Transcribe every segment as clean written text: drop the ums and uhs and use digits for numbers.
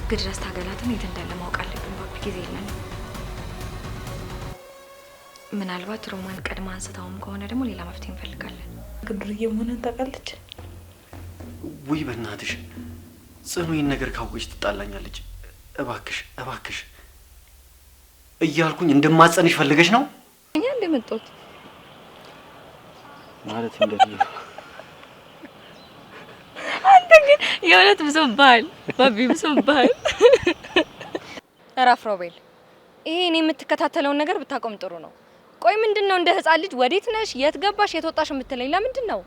ጥግ ድረስ ታገላትን የት እንዳለ ማወቅ አለብን። ባቢ ጊዜ የለንም። ምናልባት ሮማን ቀድማ አንስታውም ከሆነ ደግሞ ሌላ መፍትሄ እንፈልጋለን። ግድርዬ መሆንን ታውቃለች? ውይ በእናትሽ ጽኑ ይህን ነገር ካወቅሽ ትጣላኛለች። እባክሽ እባክሽ እያልኩኝ እንደማጸንሽ ፈልገሽ ነው? እኛ እንደመጣሁት ማለት እንደዚህ አንተ ግን የእውነት ብሶብሃል ባቢ፣ ብሶብሃል። እረፍ ሮቤል፣ ይሄ እኔ የምትከታተለውን ነገር ብታቆም ጥሩ ነው። ቆይ ምንድነው እንደ ህፃን ልጅ ወዴት ነሽ፣ የት ገባሽ፣ የት ወጣሽ የምትለኝ ለምንድን ነው?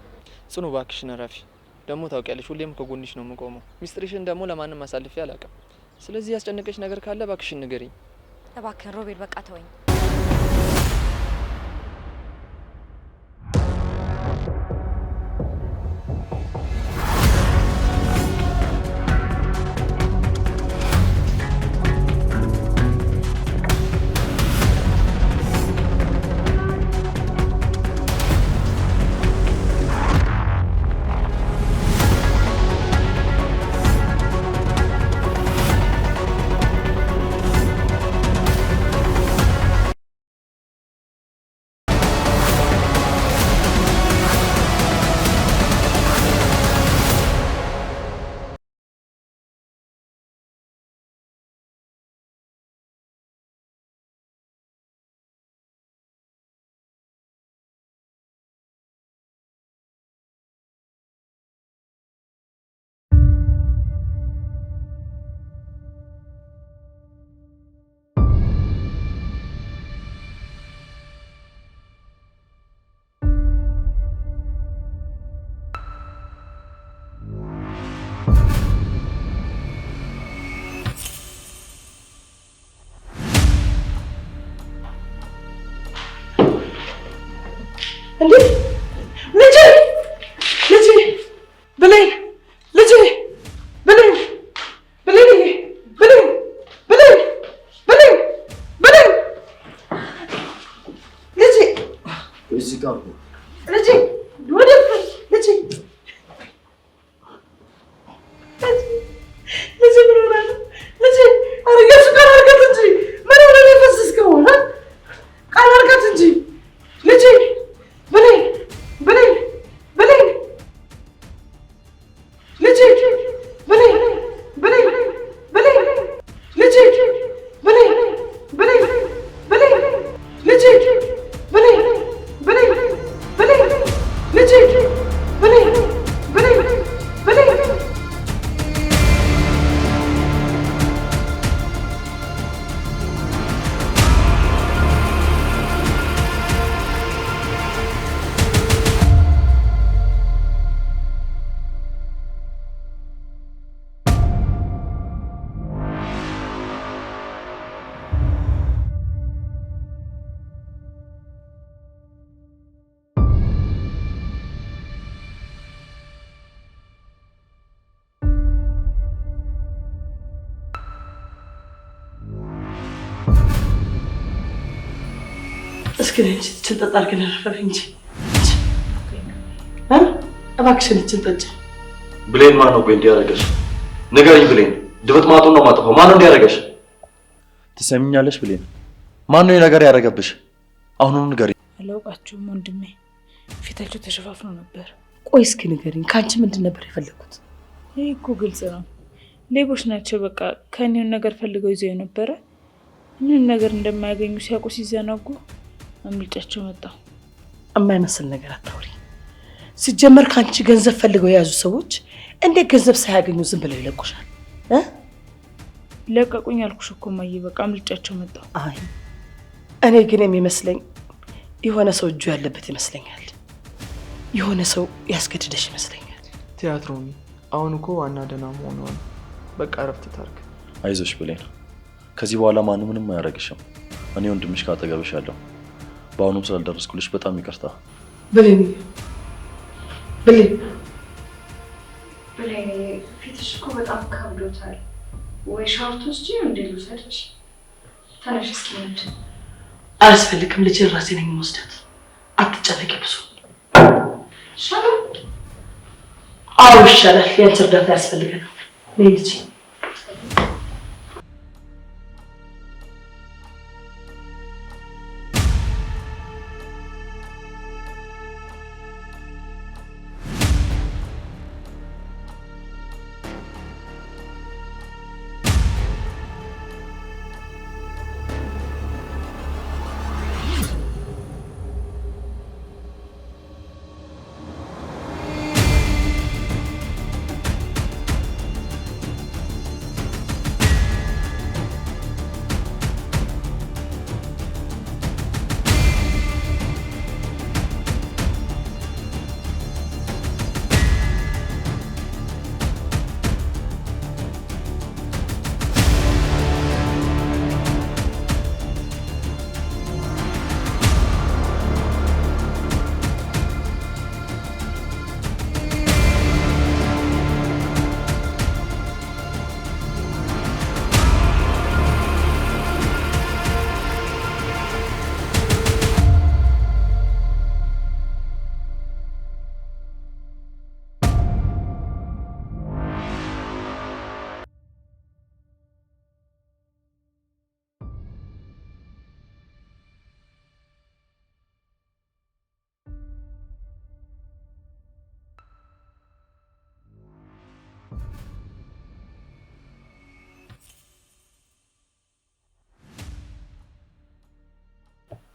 ጽኑ እባክሽን እረፊ። ደግሞ ታውቂያለሽ ሁሌም ከጎንሽ ነው የምቆመው። ሚስጥርሽን ደግሞ ለማንም አሳልፌ አላውቅም። ስለዚህ ያስጨነቀሽ ነገር ካለ እባክሽን ንገሪኝ። እባክህን ሮቤል በቃ ተወኝ። እንዴ ልጄ ልጄ ብለኝ ልጄ ብለኝ ብለኝ ብለኝ ብለኝ ብለኝ ብለኝ ልጄ እዚህ ጋር ልጄ ወደ ልጄ ልጄ ምን ሆነ ልጄ? አረጋሽ ጋር አርጋት እንጂ ምን ሆነ ነው ፈስስከው? ቃል አርጋት እንጂ ልጄ ብለኝ ብለኝ ብለኝ ልጄ ብለኝ ብለኝ ብለኝ ልጄ ብለኝ ብለኝ ብለኝ ልጄ ብለኝ ብለኝ ብለኝ ልጄ ብለኝ ብለኝ ብለኝ እስኪ ነኝ ችንጠጣ አድርገን ረፈፍ እንጂ እባክሽን እችን ጠጭ። ብሌን ማን ነው ቆይ እንዲያረጋሽ? ንገሪኝ ብሌን። ድብጥ ማጡን ነው ማጥፋው። ማን ነው እንዲያረጋሽ? ትሰሚኛለሽ ብሌን? ማን ነው ነገር ያደረገብሽ? አሁኑኑ ንገሪኝ። አላውቃቸውም ወንድሜ፣ ፊታቸው ተሸፋፍኖ ነበር። ቆይ እስኪ ንገሪኝ፣ ከአንቺ ምንድን ነበር የፈለጉት? ይህ እኮ ግልጽ ነው፣ ሌቦች ናቸው። በቃ ከእኔውን ነገር ፈልገው ይዘው ነበረ። ምንም ነገር እንደማያገኙ ሲያውቁ ሲዘናጉ አምልጫቸው መጣሁ። የማይመስል ነገር አታውሪ። ሲጀመር ከአንቺ ገንዘብ ፈልገው የያዙ ሰዎች እንዴት ገንዘብ ሳያገኙ ዝም ብለው ይለቁሻል? ለቀቁኝ አልኩሽ እኮ እማዬ፣ በቃ አምልጫቸው መጣሁ። አይ እኔ ግን የሚመስለኝ የሆነ ሰው እጁ ያለበት ይመስለኛል። የሆነ ሰው ያስገድደሽ ይመስለኛል። ቲያትሮኒ አሁን እኮ ዋና ደህና መሆኗ ነው። በቃ እረፍት ታርግ። አይዞሽ ብሌን፣ ከዚህ በኋላ ማንም ምንም አያደርግሽም። እኔ ወንድምሽ ካጠገብሽ ያለው በአሁኑም ስላልደረስኩልሽ በጣም ይቅርታ። ብሌን ብሌን ብሌን፣ ፊትሽ እኮ በጣም ከብዶታል። ወይ ሻርት ውስጥ እንዴ ልውሰድሽ? ተነሽ እስኪ እንሂድ። አያስፈልግም፣ ልጄን ራሴ ነኝ የምወስዳት። አትጨነቂ ብዙ። ይሻላል? አዎ ይሻላል። ያንቺ እርዳታ ያስፈልገናል። ነይ ልጄ።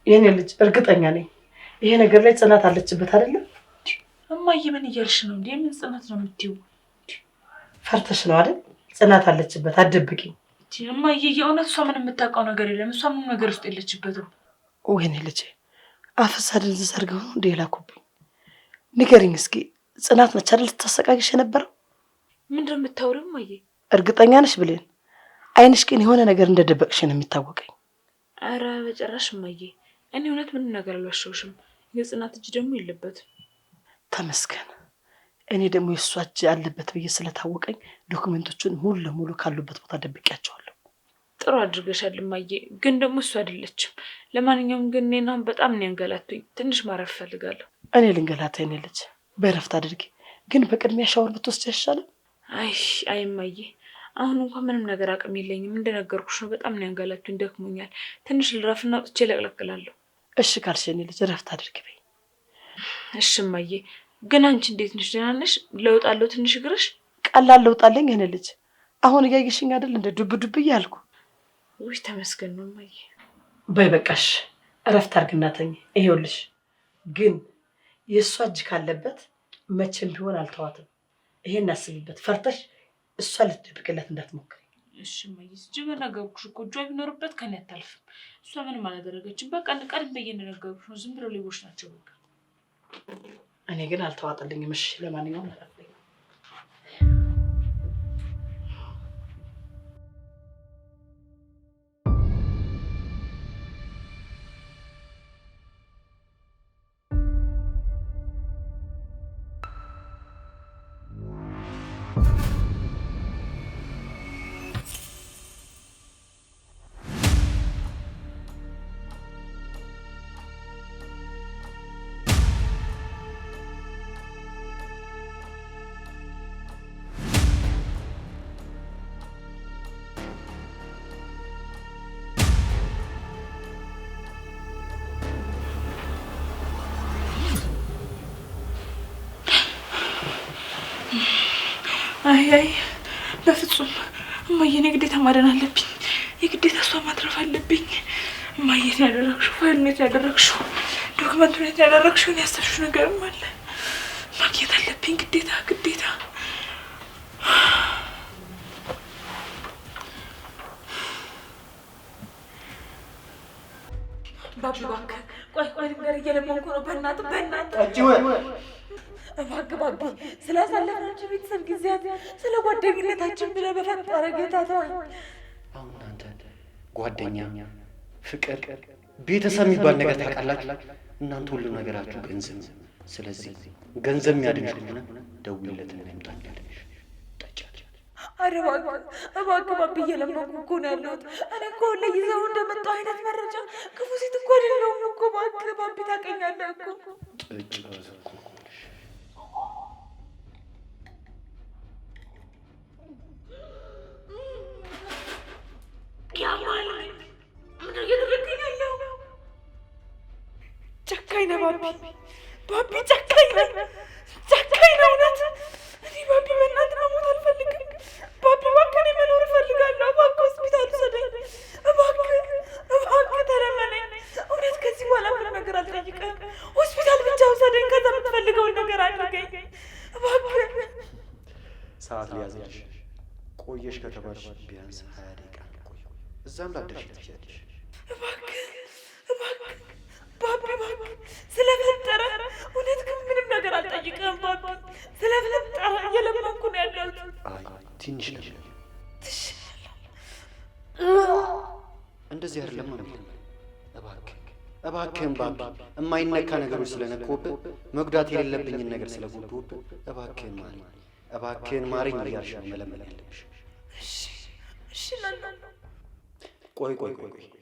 የኔ ልጅ እርግጠኛ ነኝ ይሄ ነገር ላይ ጽናት አለችበት አይደለም? እማዬ ምን እያልሽ ነው እንዴ? ምን ጽናት ነው የምትይው? ፈርተሽ ነው አይደል? ጽናት አለችበት አትደብቂኝ። እማዬ የእውነት እሷ ምን የምታውቀው ነገር የለም። እሷ ምን ነገር ውስጥ የለችበትም። ወይኔ ልጄ አፍሳ ድንዝ ሰርገው ነው እንዴ ላኩብኝ? ንገሪኝ እስኪ ጽናት ነች አይደል ልታሰቃይሽ የነበረው? ምንድን ነው የምታወሪው እማዬ? እርግጠኛ ነሽ ብሌን? አይንሽ ግን የሆነ ነገር እንደደበቅሽ ነው የሚታወቀኝ። አረ በጭራሽ እማዬ፣ እኔ እውነት ምንም ነገር አልዋሸሁሽም። የጽናት እጅ ደግሞ የለበትም። ተመስገን። እኔ ደግሞ የእሷ እጅ አለበት ብዬ ስለታወቀኝ ዶክመንቶቹን ሙሉ ለሙሉ ካሉበት ቦታ ደብቄያቸዋለሁ። ጥሩ አድርገሻል እማዬ፣ ግን ደግሞ እሱ አይደለችም። ለማንኛውም ግን እኔን አሁን በጣም ነው ያንገላቱኝ። ትንሽ ማረፍ እፈልጋለሁ። እኔ ልንገላታ የኔ ልጅ፣ በእረፍት አድርጊ። ግን በቅድሚያ ሻወር ብትወስጂ አይሻልም? አይ እማዬ፣ አሁን እንኳን ምንም ነገር አቅም የለኝም። እንደነገርኩሽ ነው፣ በጣም ነው ያንገላቱኝ፣ ደክሞኛል። ትንሽ ልረፍና ወጥቼ እለቅልቅላለሁ። እሺ ካልሽ የኔ ልጅ እረፍት አድርጊ በይ። እሺ እማዬ፣ ግን አንቺ እንዴት ነሽ? ደህና ነሽ? ለውጥ አለው ትንሽ እግርሽ? ቀላል ለውጥ አለኝ የኔ ልጅ። አሁን እያየሽኝ አይደል እንደ ዱብ ዱብ እያልኩ። ውይ ተመስገን ነው እማዬ። በይ በቃሽ፣ እረፍት አድርግና ተኝ። ይሄውልሽ ግን የእሷ እጅ ካለበት መቼም ቢሆን አልተዋትም። ይሄን አስቢበት። ፈርተሽ እሷ ልትደብቅለት እንዳትሞክሪ። እሺ እማዬ፣ ስትጀምር ነገርኩሽ እኮ እጇ ቢኖርበት ከኔ አታልፍም። እሷ ምንም አላደረገችም። በቃ ቀድም ብዬ እንደነገርኩሽ ነው። ዝም ብለው ሌቦች ናቸው በቃ። እኔ ግን አልተዋጠልኝም። እሺ ለማንኛውም አላፍለኝ። አይ በፍጹም እማዬ፣ እኔ ግዴታ ማዳን አለብኝ። የግዴታ እሷ ማትረፍ አለብኝ። እማዬ የት ነው ያደረግሽው? ፋይሉን የት ነው ያደረግሽው? ዶክመንቱን የት ነው ያደረግሽው? ያሰብሽው ነገርም አለ። ማግኘት አለብኝ ግዴታ። ባቢ እባክህ ቆይ ልንገርህ፣ እየለመንኩ ነው። በእናትህ እባክህ ባቢ፣ ስላሳለፍናቸው ቤተሰብ ጊዜያት፣ ስለ ጓደኝነታችን ብለህ በፈጠረ ጌታ ተወኝ። አሁን አንተ ጓደኛ፣ ፍቅር፣ ቤተሰብ የሚባል ነገር ታውቃላችሁ? እናንተ ሁሉ ነገራችሁ ገንዘብ ነው። ስለዚህ ገንዘብ የሚያድንሽ ከሆነ ደውይለትና ይምጣልሽ። ኧረ እባክህ ባቢ፣ እየለመንኩ እኮ ነው ያለሁት። እኔ እኮ ለይዘው እንደመጣሁ አይነት መረጃ ክፉ ሴት እኮ አይደለሁም እኮ። እባክህ ባቢ፣ ታውቀኛለህ እኮ። ጨካኝ ነህ ባቢ፣ ጨካኝ ነህ እውነት። እኔ ባቢ በእናትህ መሞት አልፈልግም። ባቢ እባክህ እኔ መኖር እፈልጋለሁ። እባክህ ሆስፒታል ውሰደኝ። እባክህ ተለመነኝ። እውነት ከዚህ በኋላ ምንም ነገር አልጠይቅህም። ሆስፒታል ብቻ ውሰደኝ። ከዛ የምትፈልገውን ነገር አድርገኝ እባክህ። ሰዓት ሊያዝልሽ ቆየሽ ከተባልሽ ቢያንስ 20 ደቂቃ ቆይ፣ እዛም ላደርሽ ትችያለሽ። እባክህ ባቢ፣ ስለፈጠረ እውነት ግን ምንም ነገር አልጠይቅህም ባቢ። ስለፈጠረ እየለመንኩ ነው ያለሁት። አይ ትንሽ ነው እንደዚህ አይደለም ነው። እባክህን ባቢ፣ የማይነካ ነገሮች ስለነካሁብህ፣ መጉዳት የሌለብኝን ነገር ስለጎዳሁብህ እባክህን ማረኝ እያልሽ ነው መለመን ያለብሽ። እሺ እላለሁ። ቆይ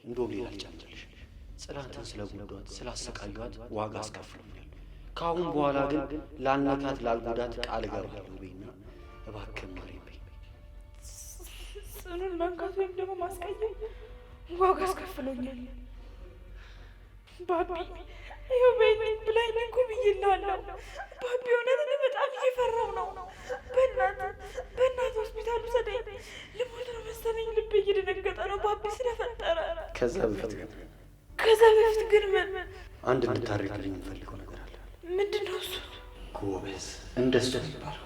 እንደውም ሌላ ልጨምርልሽ። ጽናትን ስለጎዷት ስላሰቃዩት ዋጋ አስከፍሎኛል። ከአሁን በኋላ ግን ላልነካት ላልጎዳት ቃል እገባለሁ በይና እባክህን ማረኝ በይ። ጽኑን መንካት ወይም ደግሞ ማስቀየም ዋጋ አስከፍሎኛል ባቢ። ይኸው በይኝ ብላኝ እኮ ብዬልሃለሁ ባቢ። እውነት እኔ በጣም እየፈራሁ ነው። በእናትህ ሆስፒታል ውሰደኝ። ልሞት ነው መሰለኝ። ልቤ እየደነገጠ ነው ባቢ ስለፈጠረ። ከዛ በፊት ግን ከዛ በፊት ግን አንድ እንድታረግልኝ የምፈልገው ነገር አለ። ምንድን ነው እሱ? ጎበዝ እንደሱ ይባላል።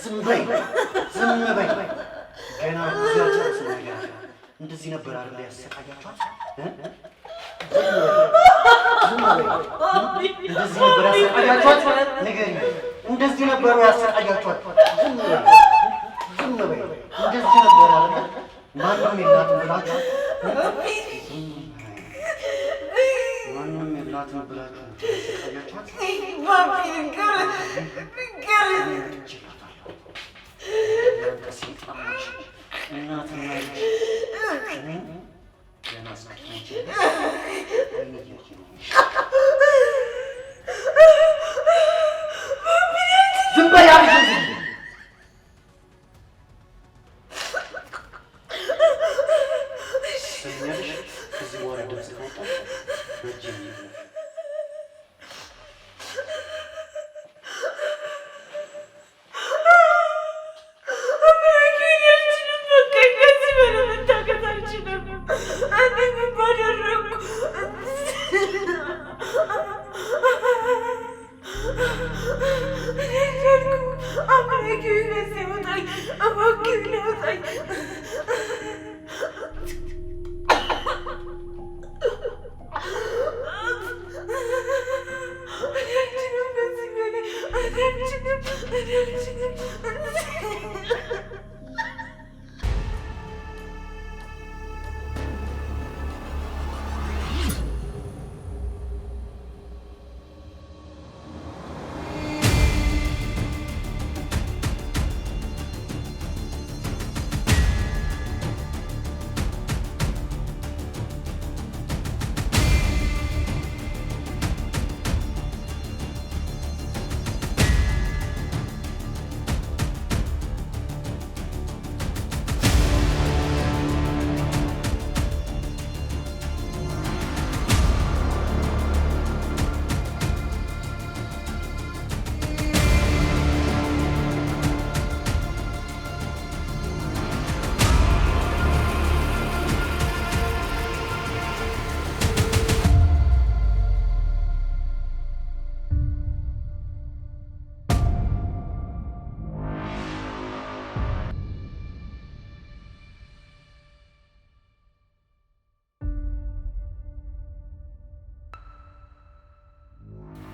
ዝም በይ ገና ብዙያቸው ነገር እንደዚህ ነበር አይደል ያሰቃያችኋት? እንደዚህ ነበር ያሰቃያችኋት? ንገሪኝ፣ እንደዚህ ነበር ያሰቃያችኋት? ዝም በይ እንደዚህ ነበር አይደል? ማንም የላትም ብላችሁ ማንም የላትም ብላችሁ ያሰቃያችኋት?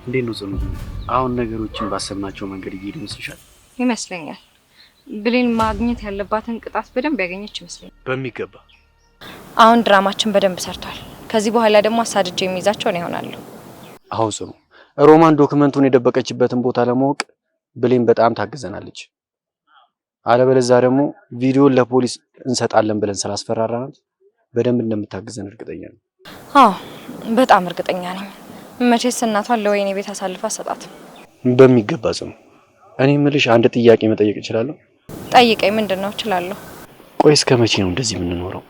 እንዴት ነው ጽኑ? አሁን ነገሮችን ባሰብናቸው መንገድ እየሄዱ ይመስልሻል? ይመስለኛል። ብሌን ማግኘት ያለባትን ቅጣት በደንብ ያገኘች ይመስለኛል። በሚገባ። አሁን ድራማችን በደንብ ሰርቷል። ከዚህ በኋላ ደግሞ አሳድጄ የሚይዛቸው ነው ይሆናሉ። አሁን ጽኑ፣ ሮማን ዶክመንቱን የደበቀችበትን ቦታ ለማወቅ ብሌን በጣም ታግዘናለች። አለበለዚያ ደግሞ ቪዲዮን ለፖሊስ እንሰጣለን ብለን ስላስፈራራናት በደንብ እንደምታግዘን እርግጠኛ ነኝ። አዎ በጣም እርግጠኛ ነኝ። መቼስ እናቷን ለወይኔ ቤት አሳልፋ አሰጣት። በሚገባ ጽኑ። እኔ የምልሽ አንድ ጥያቄ መጠየቅ እችላለሁ? ጠይቀኝ። ምንድነው? እችላለሁ። ቆይ እስከ መቼ ነው እንደዚህ የምንኖረው?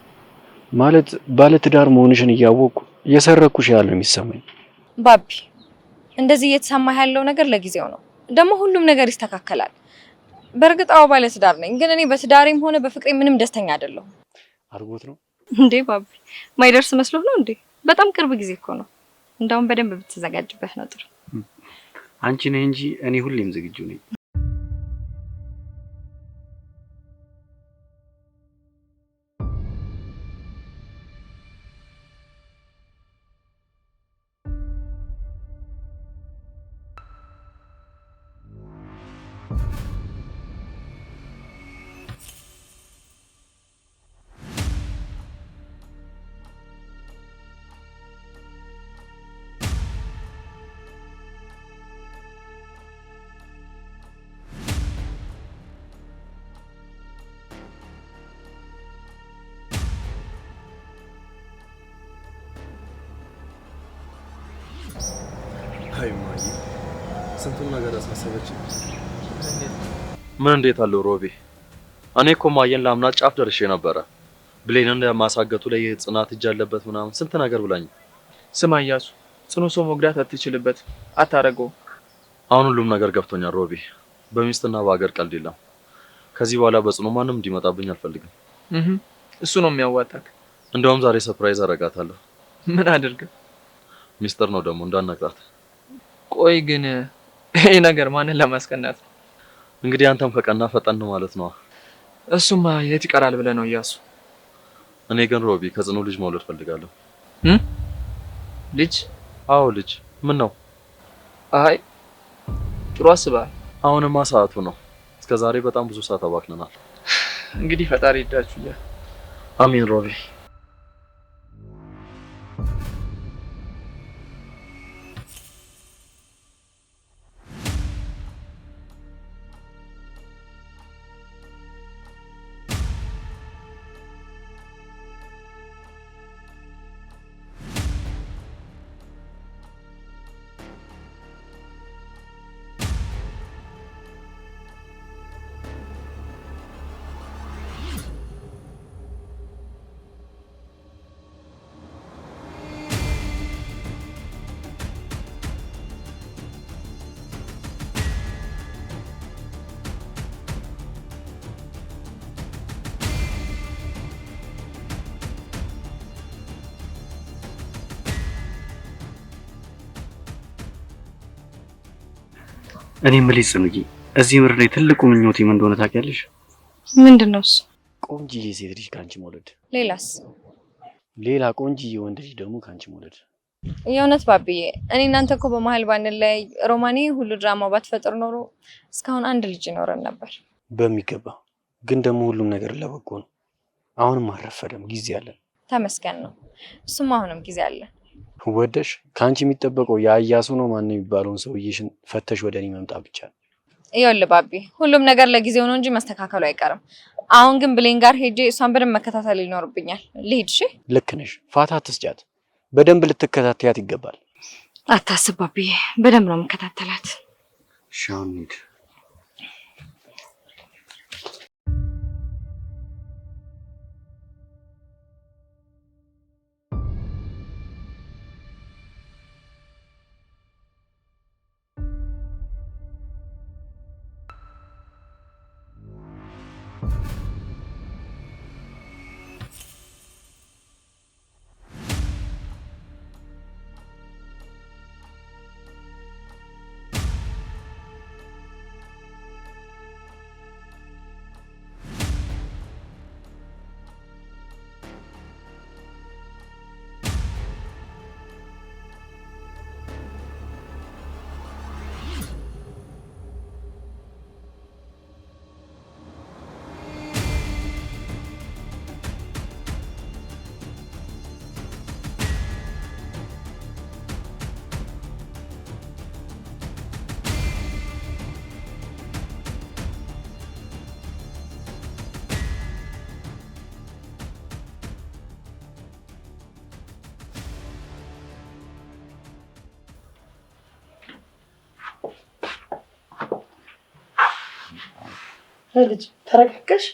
ማለት ባለትዳር መሆንሽን እያወቅኩ የሰረኩሽ ያለው የሚሰማኝ። ባቢ እንደዚህ እየተሰማ ያለው ነገር ለጊዜው ነው። ደግሞ ሁሉም ነገር ይስተካከላል። በእርግጥ አዎ ባለትዳር ነኝ፣ ግን እኔ በትዳሬም ሆነ በፍቅሬ ምንም ደስተኛ አይደለሁም። አርጎት ነው እንዴ? ባቢ ማይደርስ መስሎ ነው እንዴ? በጣም ቅርብ ጊዜ እኮ ነው። እንደውም በደንብ ብትዘጋጅበት ነው ጥሩ። አንቺ ነህ እንጂ እኔ ሁሌም ዝግጁ ነኝ። አይ ማዬ ስንቱን ነገር አሳሰበች። ምን እንዴት አለው ሮቢ? እኔ እኮ ማየን ላምናት ጫፍ ደርሼ ነበረ። ብሌንን ለማሳገቱ ላይ ጽናት እጅ አለበት ምናምን ስንት ነገር ብላኝ። ስማ እያሱ፣ ጽኑ ሰው መጉዳት አትችልበት፣ አታረገው። አሁን ሁሉም ነገር ገብቶኛል ሮቢ። በሚስትና በሀገር ቀልድ የለም። ከዚህ በኋላ በጽኑ ማንም እንዲመጣብኝ አልፈልግም። እሱ ነው የሚያዋጣክ። እንደውም ዛሬ ሰርፕራይዝ አረጋታለሁ። ምን አድርግ? ሚስጥር ነው ደግሞ እንዳነግራት። ቆይ ግን ይሄ ነገር ማንን ለማስቀናት? እንግዲህ አንተም ከቀና ፈጠን ማለት ነው። እሱማ የት ይቀራል ብለህ ነው እያሱ? እኔ ግን ሮቢ ከጽኑ ልጅ መውለድ ፈልጋለሁ። ልጅ? አዎ ልጅ። ምን ነው? አይ ጥሩ አስበሃል። አሁንማ ሰዓቱ ነው። እስከዛሬ በጣም ብዙ ሰዓት አባክነናል። እንግዲህ ፈጣሪ ይርዳችሁ። አሚን ሮቢ። እኔ የምልሽ ጽኑዬ፣ እዚህ ምድር ላይ ትልቁ ምኞቴ ምን እንደሆነ ታውቂያለሽ? ምንድነው እሱ? ቆንጂዬ ሴት ልጅ ካንቺ መውለድ። ሌላስ? ሌላ ቆንጂዬ ወንድ ልጅ ደግሞ ካንቺ መውለድ። የእውነት ባብዬ፣ እኔ እናንተ እኮ በመሀል ባንለያይ ሮማኔ ሁሉ ድራማ ባትፈጥር ኖሮ እስካሁን አንድ ልጅ ይኖረን ነበር። በሚገባ ግን ደግሞ ሁሉም ነገር ለበጎ ነው። አሁንም አልረፈደም፣ ጊዜ አለን። ተመስገን ነው። እሱም አሁንም ጊዜ አለን። ወደሽ ከአንቺ የሚጠበቀው የአያሱ ነው ማን የሚባለውን ሰውዬሽን ፈተሽ ወደ እኔ መምጣት ብቻ ነው። ይኸውልህ ባቢ፣ ሁሉም ነገር ለጊዜው ነው እንጂ መስተካከሉ አይቀርም። አሁን ግን ብሌን ጋር ሄጄ እሷን በደንብ መከታተል ይኖርብኛል። ልሂድ? እሺ። ልክ ነሽ። ፋታ አትስጫት። በደንብ ልትከታተያት ይገባል። አታስብ ባቢ፣ በደንብ ነው የምከታተላት። ሻውን ኒድ ልጅ ተረጋጋሽ?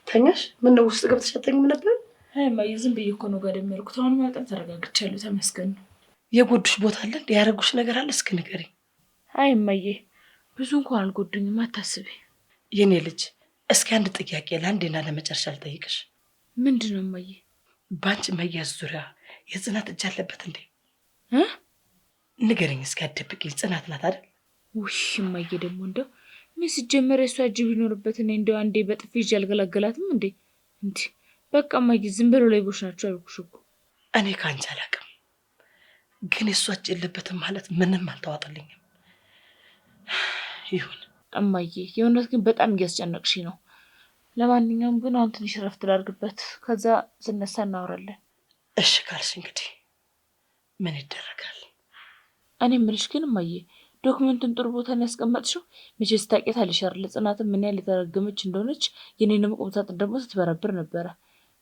ተኛሽ? ምን ነው ውስጥ ገብተሽ አትተኝም ነበር? አይ እማዬ ዝም ብዬሽ እኮ ነው ጋር የሚያልኩት። አሁን በጣም ተረጋግቻለሁ፣ ተመስገን ነው። የጎዱሽ ቦታ አለ? ያረጉሽ ነገር አለ? እስኪ ንገሪኝ። አይ እማዬ ብዙ እንኳን አልጎዱኝም፣ አታስቢ። የኔ ልጅ እስኪ አንድ ጥያቄ ለአንዴና ለመጨረሻ ልጠይቅሽ። ምንድን ነው እማዬ? በአንቺ መያዝ ዙሪያ የጽናት እጅ አለበት እንዴ? ንገሪኝ እስኪ፣ አትደብቂኝ። ጽናት ናት አይደል? ውይ እማዬ ደግሞ እንደው ምን ሲጀመር የሷ እጅ ቢኖርበት እኔ እንደው አንዴ በጥፊ ይዤ አልገላገላትም እንዴ? እንዴ በቃ እማዬ ዝም ብሎ ላይ ቦሽ ናቸው አልኩሽ እኮ። እኔ ከአንቺ አላውቅም፣ ግን የሷ እጅ የለበትም ማለት ምንም አልተዋጠልኝም። ይሁን እማዬ፣ የእውነት ግን በጣም እያስጨነቅሽ ነው። ለማንኛውም ግን አሁን ትንሽ ረፍት ላድርግበት፣ ከዛ ስነሳ እናወራለን። እሺ ካልሽ እንግዲህ ምን ይደረጋል። እኔ የምልሽ ግን እማዬ ዶክመንቱን ጥሩ ቦታ ነው ያስቀመጥሽው? መቼስ ታውቂያታለሽ አይደል? ጽናትም ምን ያህል የተረገመች እንደሆነች የኔንም ቁም ሳጥን ደግሞ ስትበረብር ነበረ።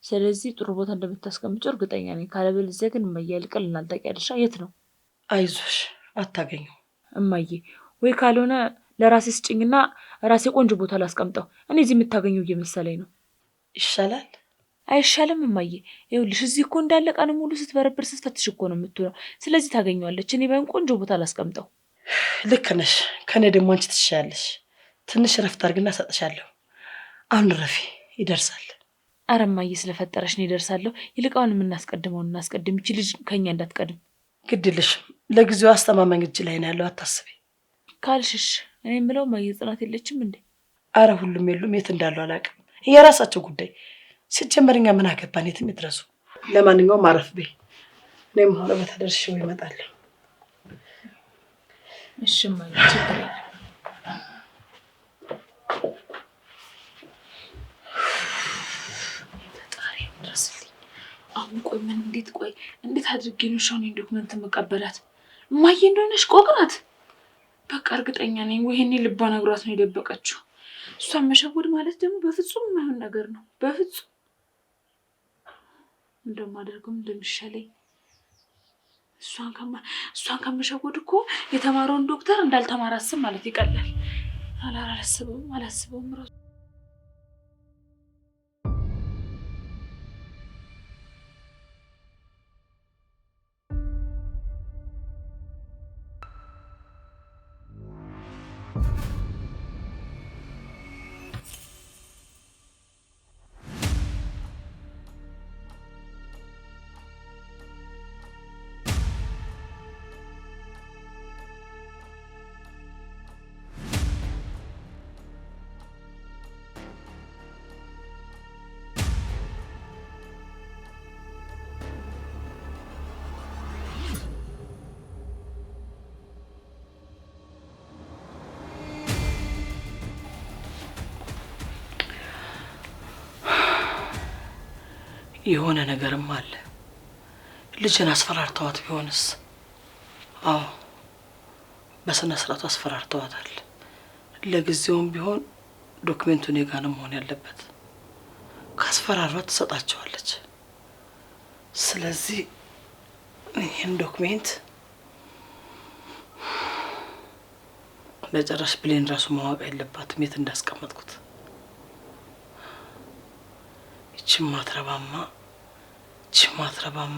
ስለዚህ ጥሩ ቦታ እንደምታስቀምጪው እርግጠኛ ነኝ። ካለበለዚያ ግን እማዬ ያልቀልናል። ታውቂያለሽ የት ነው? አይዞሽ አታገኙ። እማዬ ወይ ካልሆነ ለራሴ ስጭኝና ራሴ ቆንጆ ቦታ ላስቀምጠው። እኔ እዚህ የምታገኘው እየመሰለኝ ነው። ይሻላል። አይሻልም እማዬ? ይኸውልሽ እዚህ እኮ እንዳለ ቀን ሙሉ ስትበረብር ስትፈትሽ እኮ ነው የምትውለው። ስለዚህ ታገኘዋለች። እኔ ባይሆን ቆንጆ ቦታ ላስቀምጠው። ልክ ነሽ። ከእኔ ደግሞ አንቺ ትሻያለሽ። ትንሽ ረፍት አድርግና እሰጥሻለሁ። አሁን ረፊ ይደርሳል። አረ እማዬ ስለፈጠረሽ ነው ይደርሳለሁ። ይልቃውን የምናስቀድመውን እናስቀድም። ይቺ ልጅ ከኛ እንዳትቀድም። ግድልሽም ለጊዜው አስተማማኝ እጅ ላይ ነው ያለው። አታስቢ ካልሽሽ። እኔ የምለው እማዬ ጽናት የለችም እንዴ? አረ ሁሉም የሉም። የት እንዳሉ አላውቅም። የራሳቸው ጉዳይ። ሲጀመር እኛ ምን አገባን? የትም ይድረሱ። ለማንኛውም አረፍ በይ። እኔም ሆነ በተደርሽው ይመጣለሁ። እሺ እማዬ ችግር የለም። ፈጣሪ ድረስልኝ። አሁን ቆይ ምን እንዴት አድርጌ ነው ሻውን ዶክመንት መቀበላት? እማዬ እንደሆነሽ ቆቅ ናት። በቃ እርግጠኛ ነኝ ወይኔ ልባ ነግሯት ነው የደበቀችው። እሷን መሸወድ ማለት ደግሞ በፍጹም የማይሆን ነገር ነው። በፍጹም እንደማደርገውም እንደሚሻለኝ እሷን ከመሸወድ እኮ የተማረውን ዶክተር እንዳልተማረ አስብ ማለት ይቀላል። አላስበውም ራሱ የሆነ ነገርም አለ። ልጅን አስፈራርተዋት ቢሆንስ? አዎ በስነ ስርዓቱ አስፈራርተዋታል። ለጊዜውም ቢሆን ዶክሜንቱ እኔ ጋር ነው መሆን ያለበት። ካስፈራሯት ትሰጣቸዋለች። ስለዚህ ይህን ዶክሜንት ለጨረሽ ብሌን ራሱ ማወቅ የለባትም የት እንዳስቀመጥኩት። ይቺ ማትረባማ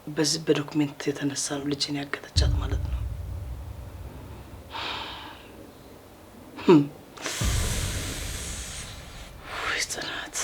በዚህ በዶክሜንት የተነሳ ነው ልጅን ያገተቻት ማለት ነው። ወይ ጽናት!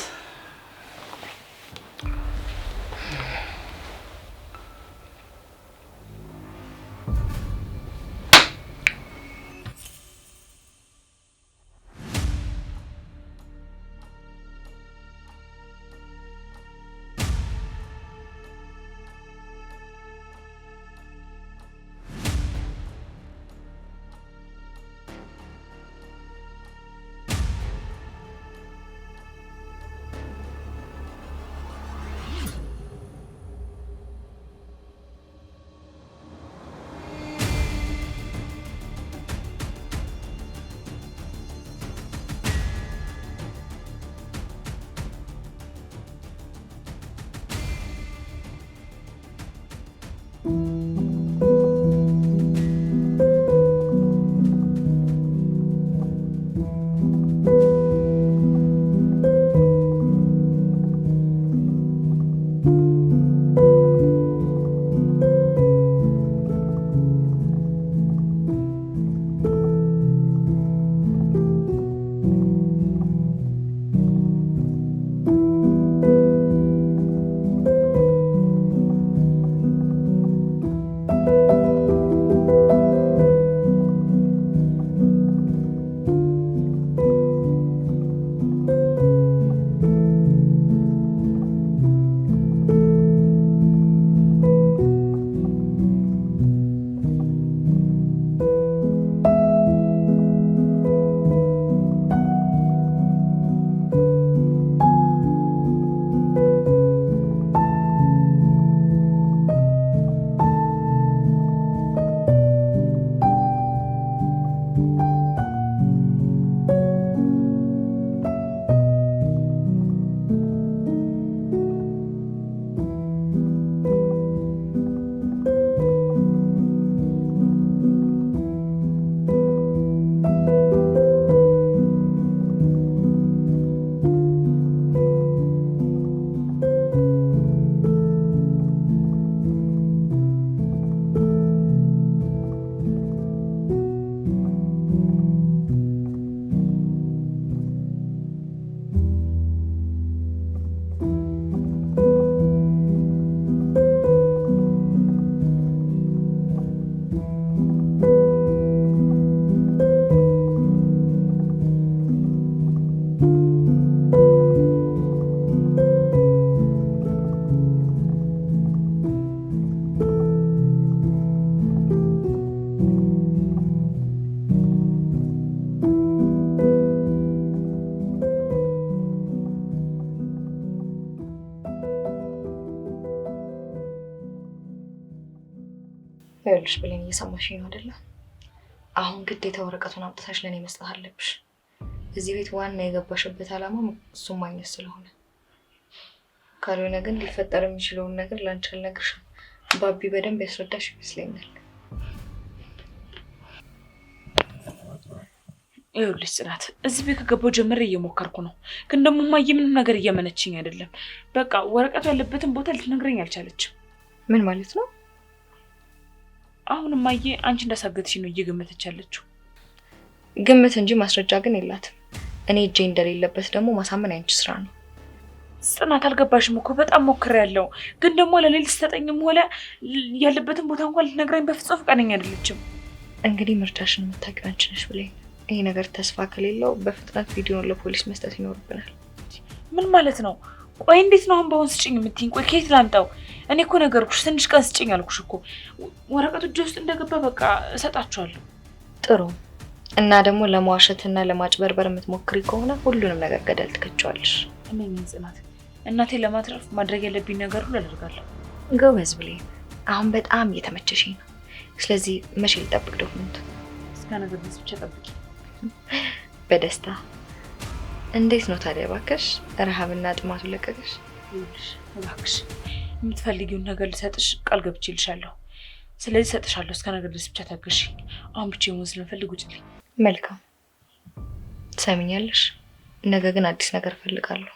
ይኸውልሽ ብሌን እየሰማሽኝ ነው አይደለ? አሁን ግዴታ ወረቀቱን አምጥታሽ ለኔ መስጠት አለብሽ። እዚህ ቤት ዋና የገባሽበት ዓላማ እሱን ማግኘት ስለሆነ፣ ካልሆነ ግን ሊፈጠር የሚችለውን ነገር ላንቺ አልነግርሽም። ባቢ በደንብ ያስረዳሽ ይመስለኛል። ይኸውልሽ ጽናት፣ እዚህ ቤት ከገባሁ ጀምሬ እየሞከርኩ ነው፣ ግን ደግሞ እማዬ ምንም ነገር እየመነችኝ አይደለም። በቃ ወረቀቱ ያለበትን ቦታ ልትነግረኝ አልቻለችም። ምን ማለት ነው? አሁን እማዬ አንቺ እንዳሳገትሽ ነው እየገመተች ያለችው። ግምት እንጂ ማስረጃ ግን የላትም። እኔ እጄ እንደሌለበት ደግሞ ማሳመን ያንቺ ስራ ነው። ጽናት አልገባሽም እኮ በጣም ሞክሬያለሁ፣ ግን ደግሞ ለሌሊት ስተጠኝም ሆነ ያለበትን ቦታ እንኳን ልትነግረኝ በፍጹም ፈቃደኛ አይደለችም። እንግዲህ ምርጫሽን የምታውቂው አንቺ ነሽ ብሌን። ይሄ ነገር ተስፋ ከሌለው በፍጥነት ቪዲዮን ለፖሊስ መስጠት ይኖርብናል። ምን ማለት ነው? ቆይ እንዴት ነው አሁን በአሁን ስጭኝ የምትይኝ? ቆይ ከየት ላምጣው? እኔ እኮ ነገርኩሽ፣ ትንሽ ቀን ስጭኝ አልኩሽ እኮ። ወረቀቱ እጄ ውስጥ እንደገባ በቃ እሰጣችኋለሁ። ጥሩ። እና ደግሞ ለመዋሸትና ለማጭበርበር የምትሞክሪ ከሆነ ሁሉንም ነገር ገደል ትከቻለሽ። እኔ ጽናት፣ እናቴን ለማትረፍ ማድረግ ያለብኝ ነገር ሁሉ አደርጋለሁ። ጎበዝ ብሌን። አሁን በጣም እየተመቸሽኝ ነው። ስለዚህ መቼ ልጠብቅ ዶክመንቱ? እስከ ነገ ድረስ ብቻ ጠብቂ። በደስታ። እንዴት ነው ታዲያ እባክሽ? ረሃብና ጥማቱ ለቀቀሽ? ይኸውልሽ እባክሽ የምትፈልጊውን ነገር ልሰጥሽ ቃል ገብቼልሻለሁ። ስለዚህ እሰጥሻለሁ። እስከ ነገ ድረስ ብቻ ታገሺ። አሁን ብቻ የሆነ ስለምፈልግ ውጭልኝ። መልካም። ትሰሚኛለሽ? ነገ ግን አዲስ ነገር እፈልጋለሁ።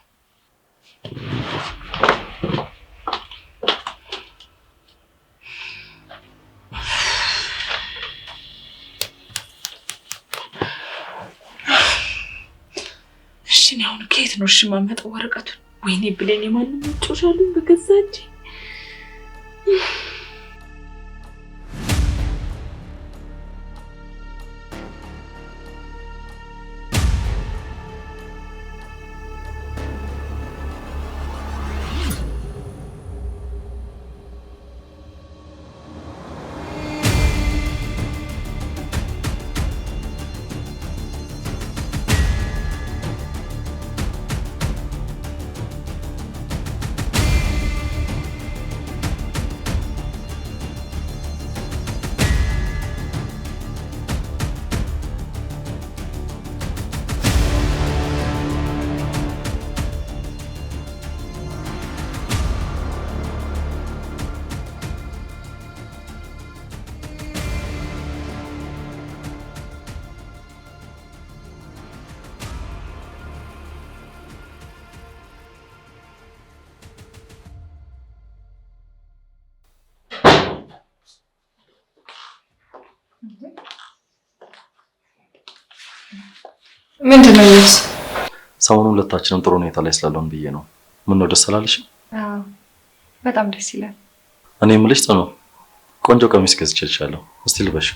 እሺ አሁን ከየት ነው የማመጣው ወረቀቱን? ወይኔ ብሌን የማንም ወጭሻለሁ በገዛ እጄ። ምንድን ነው? ሰሞኑን ሁለታችንም ጥሩ ሁኔታ ላይ ስላለውን ብዬ ነው። ምን ነው ደስ አላለሽ? አዎ በጣም ደስ ይላል። እኔ የምልሽ ጽኑ፣ ቆንጆ ቀሚስ ገዝቼልሻለሁ። እስቲ ልበሽ።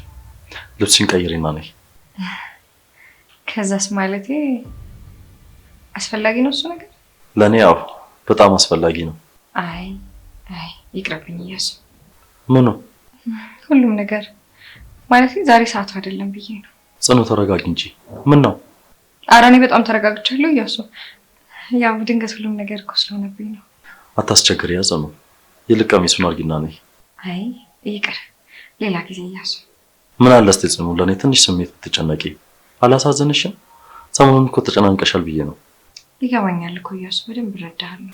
ልብስሽን ቀይሪና ነይ። ከዛስ ማለቴ አስፈላጊ ነው እሱ ነገር? ለኔ ያው በጣም አስፈላጊ ነው። አይ ይቅርብኝ እያሱ። ምኑ? ሁሉም ነገር ማለቴ ዛሬ ሰዓቱ አይደለም ብዬ ነው። ጽኑ ተረጋጊ እንጂ። ምን ነው? ኧረ እኔ በጣም ተረጋግቻለሁ እያሱ። ያው ድንገት ሁሉም ነገር እኮ ስለሆነብኝ ነው። አታስቸግሪ ያ ጽኑ። ይልቅ ቀሚሱን አድርጊና ነይ። አይ ይቅር፣ ሌላ ጊዜ እያሱ። ምን አለ እስቲ ጽኑ ለኔ ትንሽ ስሜት ብትጨነቂ አላሳዝንሽም? ሰሞኑን እኮ ተጨናንቀሻል ብዬ ነው። ይገባኛል እኮ እያሱ፣ በደንብ እረዳሃለሁ።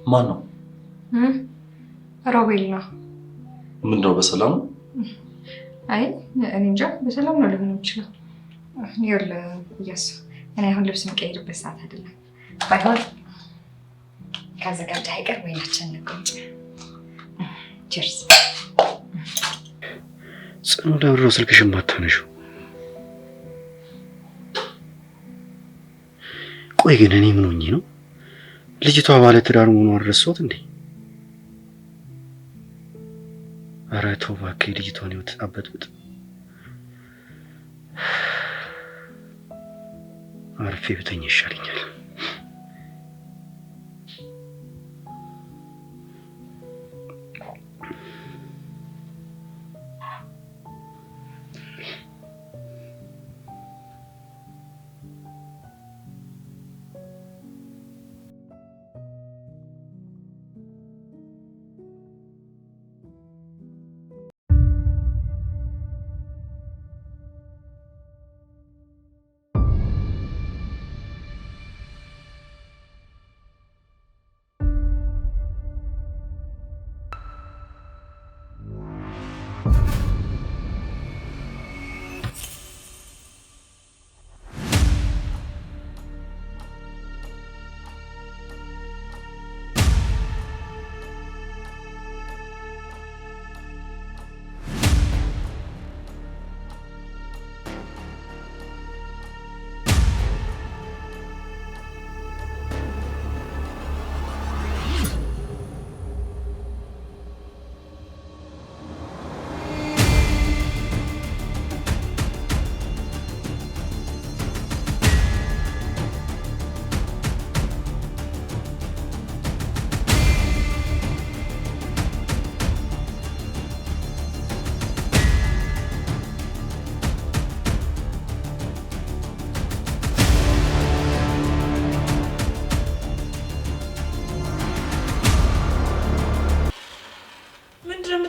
ማን ነው? ሮቤል ነው። ምንድነው? በሰላም ነው? አይ እኔ እንጃ፣ በሰላም ነው ሊሆን ይችላል። ይኸውልህ እያሱ፣ እኔ አሁን ልብስ የምቀይርበት ሰዓት አይደለም። ባይሆን ካዘጋጀህ አይቀር ወይናችን እንቆጭ። ቺርስ። ጽኑ ለምንድን ነው ስልክሽን የማታነሺው? ቆይ ግን እኔ ምን ሆኜ ነው? ልጅቷ ባለ ትዳር መሆኗን ረሳሁት እንዴ? ኧረ ተው እባክህ፣ ልጅቷን ህይወት አበጥብጥ። አርፌ ብተኛ ይሻለኛል።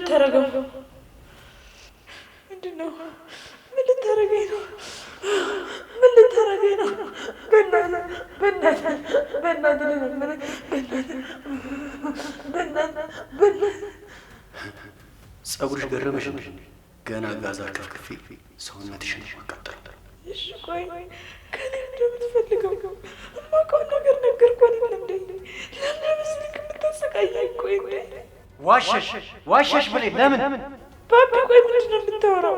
ልታረገው? ምንድነው? ምን ልታረገኝ ነው? ምን ልታረገኝ ነው? ጸጉርሽ ገረመሽ? ገና ጋዛ ከፍክፌ ሰውነትሽን ማቃጠል። እሺ ቆይ ከኔ እንደምትፈልገው የማውቀውን ነገር ነገርኩህ አይደል እንዴ? ለምን ስልክ የምታሰቃየኝ? ቆይ እንዴ ዋሸሽ ብሌን ለምን? ባቢ ቆይ ምንድን ነው የምታወራው?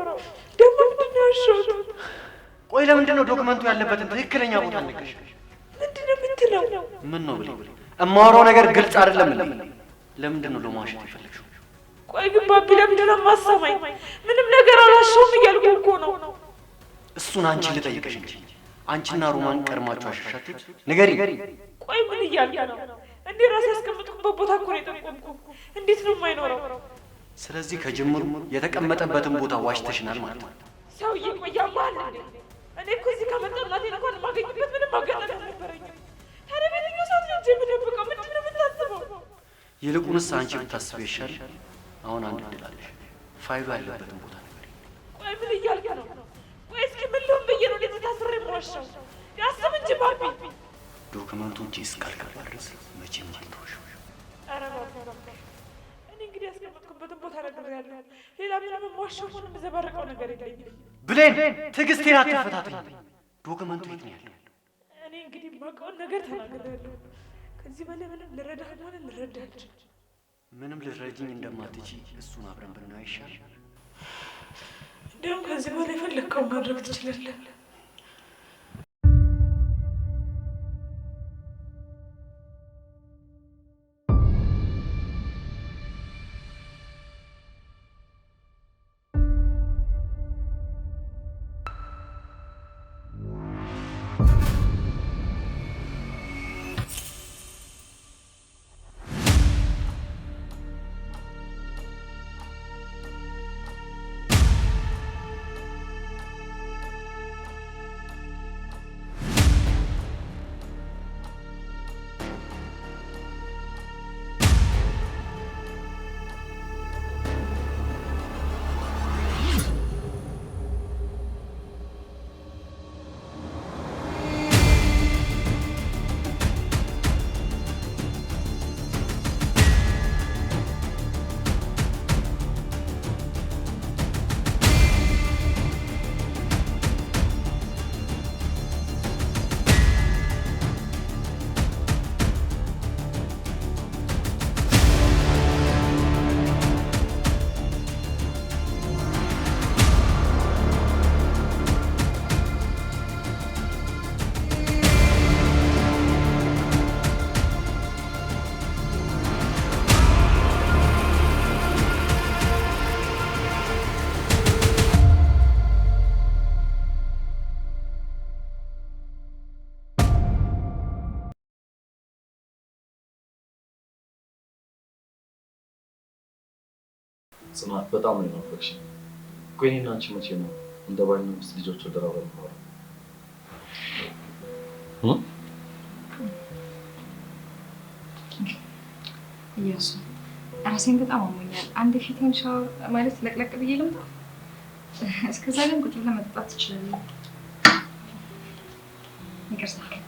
ደግሞ ምንድን ነው ያልሽው? ቆይ ለምንድን ነው ዶክመንቱ ያለበትን ትክክለኛ ቦታ ነገርሽ? ምንድን ነው የምትለው? ምን ነው ብሌን? እማወራው ነገር ግልጽ አይደለም። ለምንድን ነው ለማዋሸት የፈለግሽው? ቆይ ግን ባቢ ለምንድን ነው የማሰማኝ? ምንም ነገር አላሸውም እያልኩህ እኮ ነው። እሱን አንቺ ልጠይቅሽ እንጂ አንቺና ሮማን ቀድማችሁ አሸሻችሁት? ንገሪ። ቆይ ምን እያልክ ነው? እንዴ ራሴ ያስቀመጥኩበት ቦታ እኮ ነው የጠቆምኩህ። እንዴት ነው የማይኖረው? ስለዚህ ከጅምሩ የተቀመጠበትን ቦታ ዋሽተሽናል ማለት ነው። ሰውዬ ቆይ ያማል እንዴ? እኔ እኮ እዚህ ከመጣሁ እናቴን እንኳን የማገኝበት ምንም አጋጣሚ አልነበረኝም። ታዲያ በየትኛው ሰዓት ነው እንጂ የምደብቀው? ምንድን ነው የምታስበው? ይልቁንስ አንቺ ብታስብ ይሻል። አሁን አንድ እድል አለሽ። ፋይሉ ያለበትን ቦታ ነገር። ቆይ ምን እያልክ ነው? ቆይ እስኪ ምን ልሁን ብዬ ነው እንደዚህ ታስሬ የምዋሻው? ያስብ እንጂ ባቢ። ዶክመንቱ እጄ እስካልገባ ድረስ መቼም አልተውሽም። ኧረ ባቢ እኔ እንግዲህ ያስቀመጥኩበትን ቦታ ነግሬያለሁ። ሌላ ምንም የምዋሻው ሆነ የምዘባረቀው ነገር የለኝም። ብሌን ትዕግስቴን አትፈታተኝ። ዶክመንቱ የት ነው ያለው? እኔ እንግዲህ የማውቀውን ነገር ተናግሬያለሁ። ከዚህ በላይ ምንም ልረዳህ ሆነ ልረዳህ አልችልም። ምንም ልትረጂኝ እንደማትችይ እሱን አብረን ብናየው ይሻላል። እንዲያውም ከዚህ በላይ የፈለግከውን ማድረግ ትችላለህ። ጽናት በጣም ነው የናፈቅሽኝ። ቆይ እኔና አንቺ መቼ ነው እንደ ባልና ሚስት ልጆች ወደ ራባ ነው? እያሱ ራሴን በጣም አሞኛል። አንድ ፊቴን ሻወር ማለት ለቅለቅ ብዬ ልምጣ። እስከዛ ግን ቁጭ ብለህ መጠጣት ትችላለህ። ይቅርታ።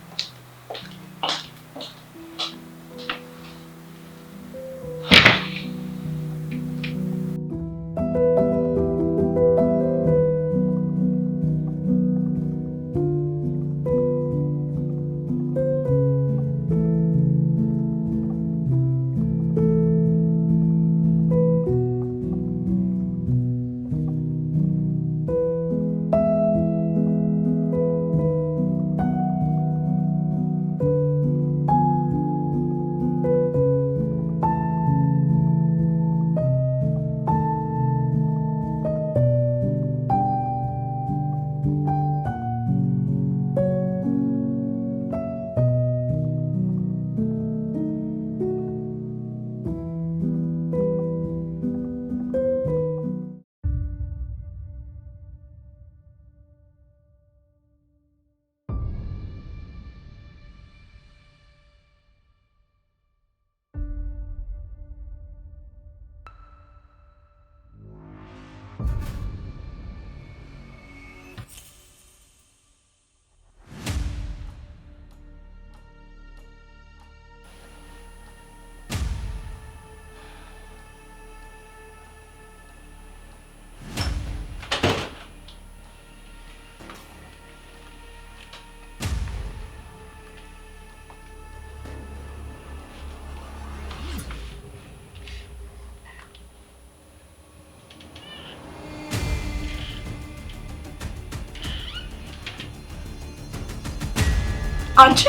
አንቺ